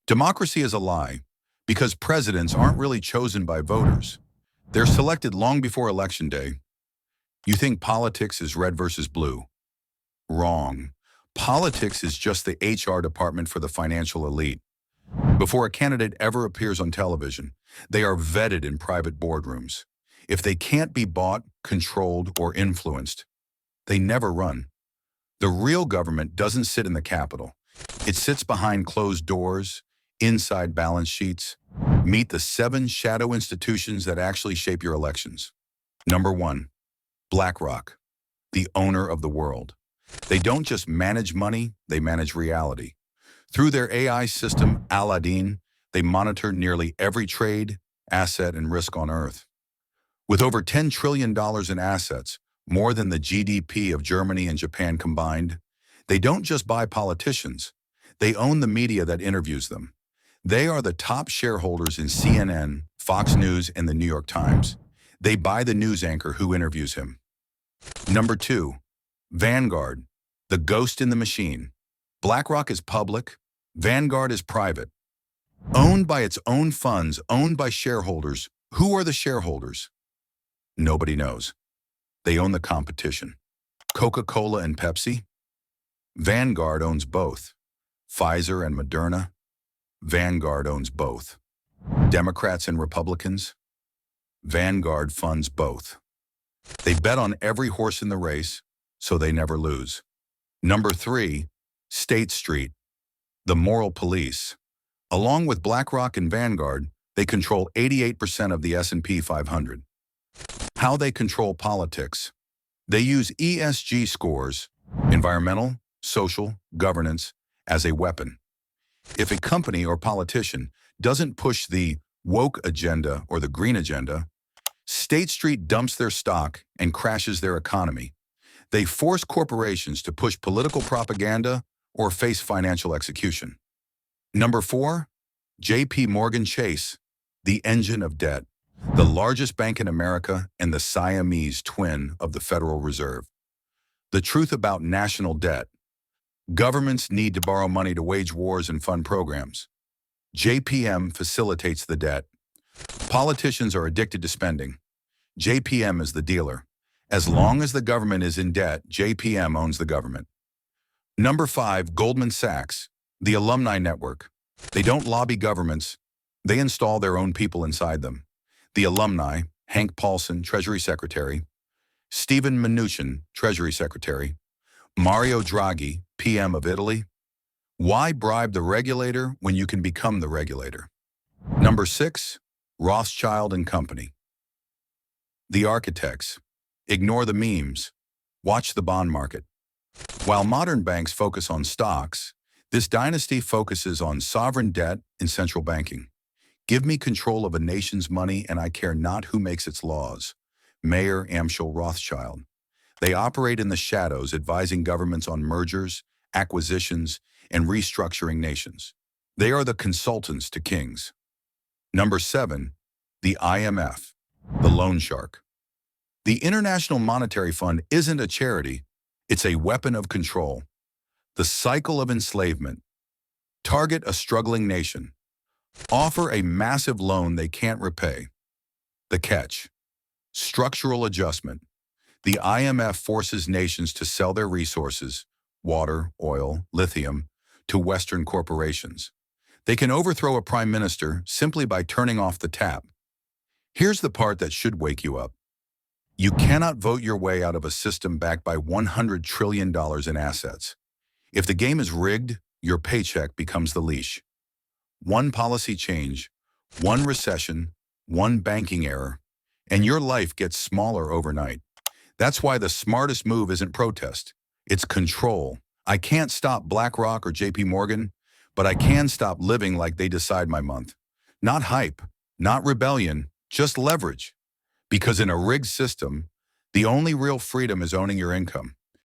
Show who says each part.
Speaker 1: Democracy is a lie because presidents aren't really chosen by voters. They're selected long before Election Day. You think politics is red versus blue? Wrong. Politics is just the HR department for the financial elite. Before a candidate ever appears on television, they are vetted in private boardrooms. If they can't be bought, controlled, or influenced, they never run. The real government doesn't sit in the Capitol. It sits behind closed doors, inside balance sheets. Meet the 7 shadow institutions that actually shape your elections. Number 1, BlackRock, the owner of the world. They don't just manage money, they manage reality. Through their AI system, Aladdin, they monitor nearly every trade, asset, and risk on Earth. With over $10 trillion in assets, more than the GDP of Germany and Japan combined, they don't just buy politicians, they own the media that interviews them. They are the top shareholders in CNN, Fox News, and the New York Times. They buy the news anchor who interviews him. Number 2, Vanguard, the ghost in the machine. BlackRock is public, Vanguard is private. Owned by its own funds, owned by shareholders. Who are the shareholders? Nobody knows. They own the competition. Coca-Cola and Pepsi? Vanguard owns both. Pfizer and Moderna? Vanguard owns both. Democrats and Republicans? Vanguard funds both. They bet on every horse in the race, so they never lose. Number 3, State Street, the moral police. Along with BlackRock and Vanguard, they control 88% of the S&P 500. How they control politics. They use ESG scores, environmental, social, governance, as a weapon. If a company or politician doesn't push the woke agenda or the green agenda, State Street dumps their stock and crashes their economy. They force corporations to push political propaganda or face financial execution. Number 4, J.P. Morgan Chase, the engine of debt, the largest bank in America and the Siamese twin of the Federal Reserve. The truth about national debt. Governments need to borrow money to wage wars and fund programs. JPM facilitates the debt. Politicians are addicted to spending. JPM is the dealer. As long as the government is in debt, JPM owns the government. Number 5, Goldman Sachs, the alumni network. They don't lobby governments. They install their own people inside them. The alumni, Hank Paulson, Treasury Secretary, Steven Mnuchin, Treasury Secretary, Mario Draghi, PM of Italy. Why bribe the regulator when you can become the regulator? Number 6, Rothschild and Company. The architects. Ignore the memes. Watch the bond market. While modern banks focus on stocks, this dynasty focuses on sovereign debt and central banking. Give me control of a nation's money and I care not who makes its laws. Mayer Amschel Rothschild. They operate in the shadows, advising governments on mergers, acquisitions, and restructuring nations. They are the consultants to kings. Number 7, the IMF, the loan shark. The International Monetary Fund isn't a charity, it's a weapon of control. The cycle of enslavement. Target a struggling nation. Offer a massive loan they can't repay. The catch. Structural adjustment. The IMF forces nations to sell their resources, water, oil, lithium, to Western corporations. They can overthrow a prime minister simply by turning off the tap. Here's the part that should wake you up. You cannot vote your way out of a system backed by $100 trillion in assets. If the game is rigged, your paycheck becomes the leash. One policy change, one recession, one banking error, and your life gets smaller overnight. That's why the smartest move isn't protest, it's control. I can't stop BlackRock or JP Morgan, but I can stop living like they decide my month. Not hype, not rebellion, just leverage. Because in a rigged system, the only real freedom is owning your income.